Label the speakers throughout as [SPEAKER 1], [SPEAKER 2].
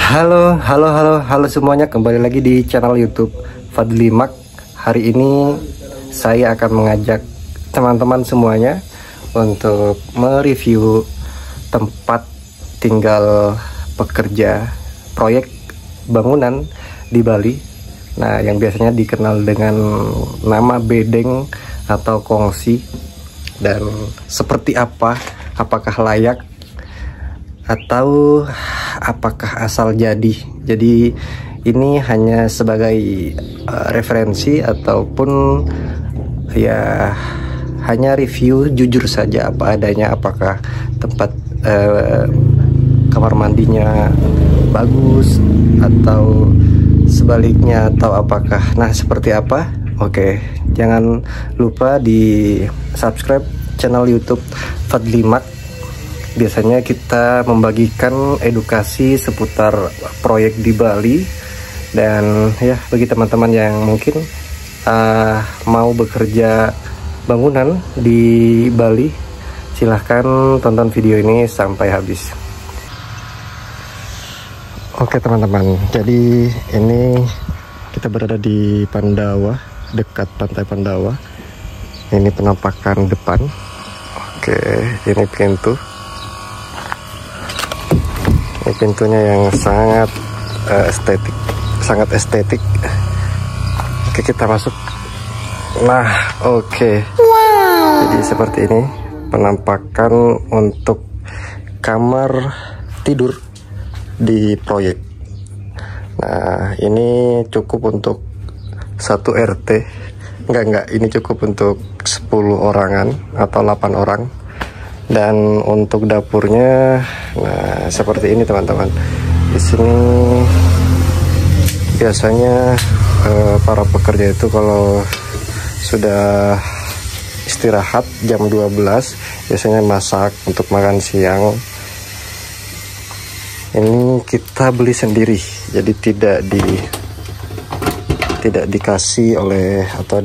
[SPEAKER 1] Halo semuanya, kembali lagi di channel YouTube Fadli Mak. Hari ini saya akan mengajak teman-teman semuanya untuk mereview tempat tinggal pekerja proyek bangunan di Bali. Nah, yang biasanya dikenal dengan nama bedeng atau kongsi. Dan seperti apa? Apakah layak atau apakah asal jadi? Jadi ini hanya sebagai referensi ataupun ya hanya review jujur saja apa adanya, apakah tempat kamar mandinya bagus atau sebaliknya, atau apakah seperti apa. Oke, jangan lupa di subscribe channel YouTube Fadli Mak. Biasanya kita membagikan edukasi seputar proyek di Bali. Dan ya, bagi teman-teman yang mungkin mau bekerja bangunan di Bali, silahkan tonton video ini sampai habis. Oke teman-teman, jadi ini kita berada di Pandawa, dekat pantai Pandawa. Ini penampakan depan. Oke, ini pintu. Ini pintunya yang sangat estetik. Oke, kita masuk. Nah, oke. Wow. Jadi seperti ini penampakan untuk kamar tidur di proyek. Nah, ini cukup untuk 1 RT. Enggak, ini cukup untuk 10 orangan atau 8 orang. Dan untuk dapurnya, nah seperti ini teman-teman. Di sini biasanya para pekerja itu kalau sudah istirahat jam 12 biasanya masak untuk makan siang. Ini kita beli sendiri, jadi tidak dikasih oleh atau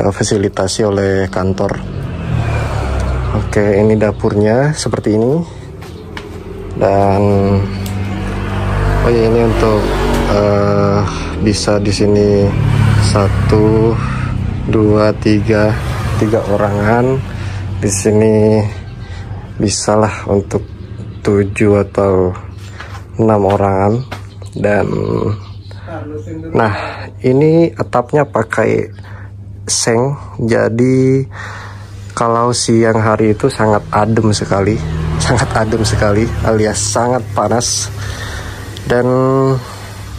[SPEAKER 1] fasilitasi oleh kantor. Oke, ini dapurnya seperti ini. Dan oh ya, ini untuk bisa di sini 1, 2, 3 orangan. Di sini bisalah untuk 7 atau 6 orangan. Dan nah, ini atapnya pakai seng, jadi kalau siang hari itu sangat adem sekali alias sangat panas. Dan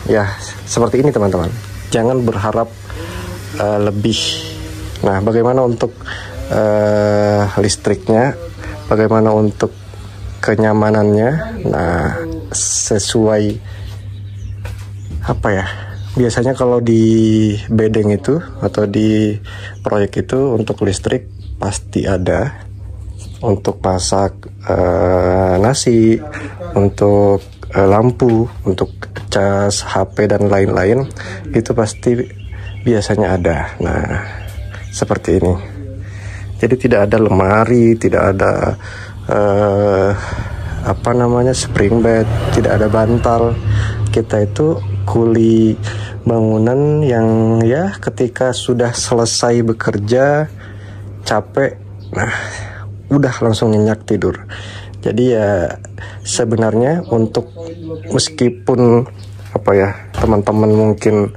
[SPEAKER 1] ya seperti ini teman-teman, jangan berharap lebih. Nah, bagaimana untuk listriknya, bagaimana untuk kenyamanannya? Nah, sesuai apa ya, biasanya kalau di bedeng itu atau di proyek itu untuk listrik pasti ada, untuk masak nasi, untuk lampu, untuk cas HP dan lain-lain, itu pasti biasanya ada. Nah, seperti ini. Jadi tidak ada lemari, tidak ada spring bed, tidak ada bantal. Kita itu kuli bangunan yang ya ketika sudah selesai bekerja capek, nah udah langsung nyenyak tidur. Jadi ya sebenarnya untuk meskipun teman-teman mungkin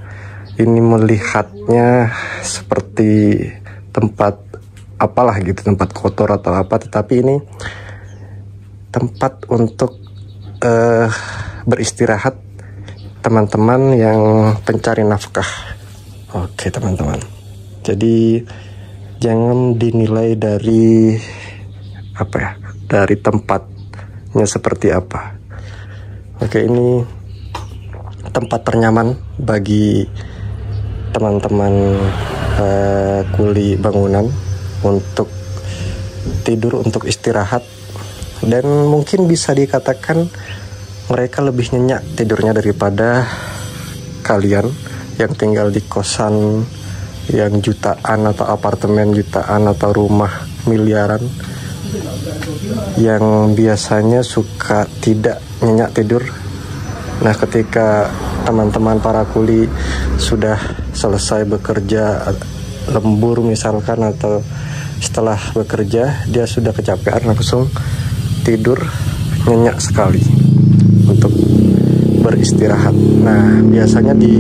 [SPEAKER 1] ini melihatnya seperti tempat apalah gitu, tempat kotor atau apa, tetapi ini tempat untuk beristirahat teman-teman yang pencari nafkah. Oke teman-teman, jadi jangan dinilai dari dari tempatnya seperti apa. Oke, ini tempat ternyaman bagi teman-teman kuli bangunan untuk tidur, untuk istirahat. Dan mungkin bisa dikatakan mereka lebih nyenyak tidurnya daripada kalian yang tinggal di kosan yang jutaan atau apartemen jutaan atau rumah miliaran. yang biasanya suka tidak nyenyak tidur Nah, ketika teman-teman para kuli sudah selesai bekerja lembur misalkan, atau setelah bekerja dia sudah kecapean, langsung tidur nyenyak sekali untuk beristirahat. Nah, biasanya di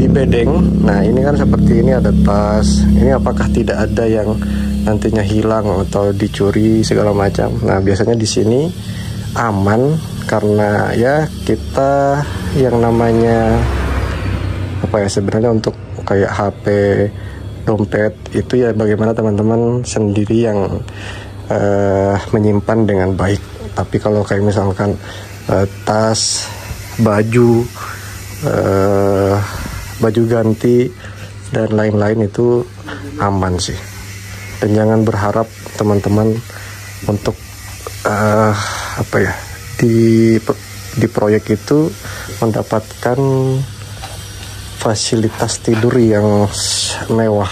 [SPEAKER 1] bedeng, nah ini kan seperti ini ada tas. Ini apakah tidak ada yang nantinya hilang atau dicuri segala macam? Nah, biasanya di sini aman karena ya kita yang namanya apa ya, sebenarnya untuk kayak HP, dompet itu ya bagaimana teman-teman sendiri yang menyimpan dengan baik. Tapi kalau kayak misalkan tas, baju ganti dan lain-lain itu aman sih. Dan jangan berharap teman-teman untuk apa ya, di proyek itu mendapatkan fasilitas tidur yang mewah.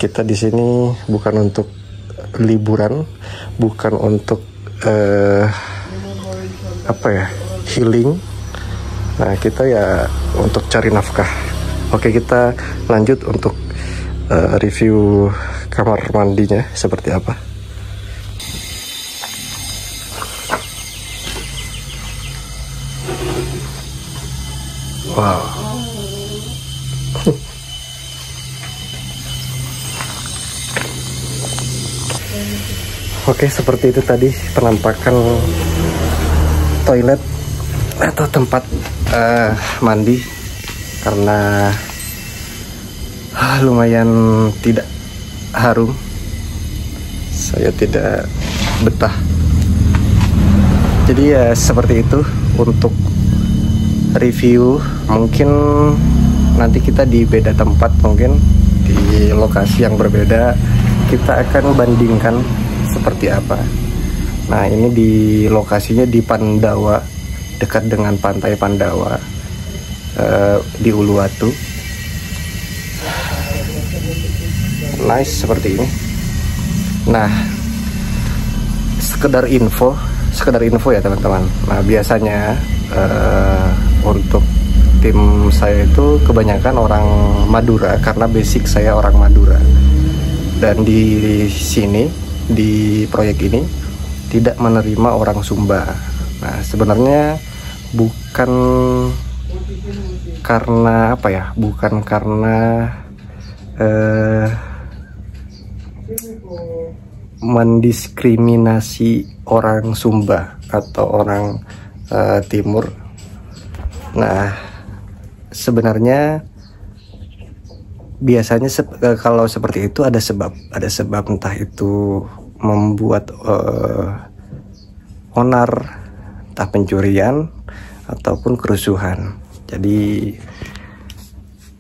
[SPEAKER 1] Kita di sini bukan untuk liburan, bukan untuk apa ya, healing. Nah, kita ya untuk cari nafkah. Oke, kita lanjut untuk review kamar mandinya seperti apa. Wow. Oke, seperti itu tadi penampakan toilet atau tempat mandi, karena lumayan tidak harum. Saya tidak betah. Jadi ya seperti itu untuk review. Mungkin nanti kita di beda tempat, mungkin di lokasi yang berbeda, kita akan bandingkan seperti apa. Nah, ini di lokasinya di Pandawa, dekat dengan pantai Pandawa, di Uluwatu. Nice seperti ini. Nah, sekedar info ya teman-teman. Nah, biasanya untuk tim saya itu kebanyakan orang Madura, karena basic saya orang Madura. Dan di sini, di proyek ini tidak menerima orang Sumba. Nah, sebenarnya bukan karena apa ya, bukan karena mendiskriminasi orang Sumba atau orang Timur. Nah, sebenarnya biasanya kalau seperti itu ada sebab entah itu membuat onar, entah pencurian ataupun kerusuhan. Jadi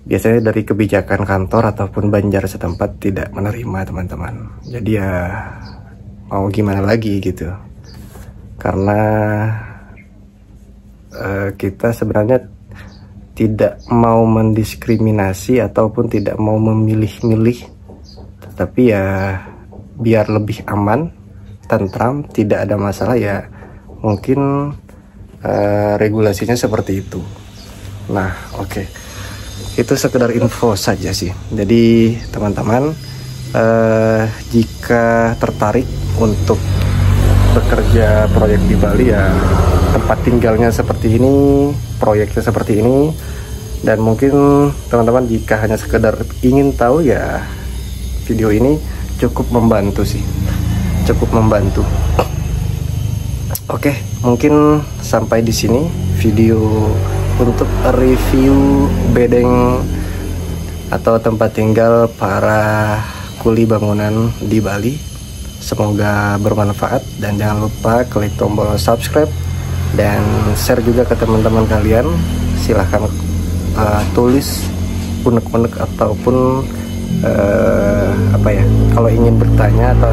[SPEAKER 1] biasanya dari kebijakan kantor ataupun banjar setempat tidak menerima teman-teman. Jadi ya mau gimana lagi gitu, karena kita sebenarnya tidak mau mendiskriminasi ataupun tidak mau memilih-milih, tetapi ya biar lebih aman, tentram, tidak ada masalah ya, mungkin regulasinya seperti itu. Nah, oke. Itu sekedar info saja sih. Jadi teman-teman, jika tertarik untuk bekerja proyek di Bali, ya tempat tinggalnya seperti ini, proyeknya seperti ini, dan mungkin teman-teman jika hanya sekedar ingin tahu, ya video ini cukup membantu sih, cukup membantu. Oke, mungkin sampai di sini video untuk review bedeng atau tempat tinggal para kuli bangunan di Bali. Semoga bermanfaat, dan jangan lupa klik tombol subscribe dan share juga ke teman-teman kalian. Silahkan tulis unek-unek ataupun apa ya, kalau ingin bertanya atau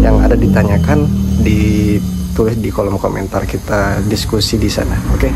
[SPEAKER 1] yang ada ditanyakan, ditulis di kolom komentar, kita diskusi di sana. Oke.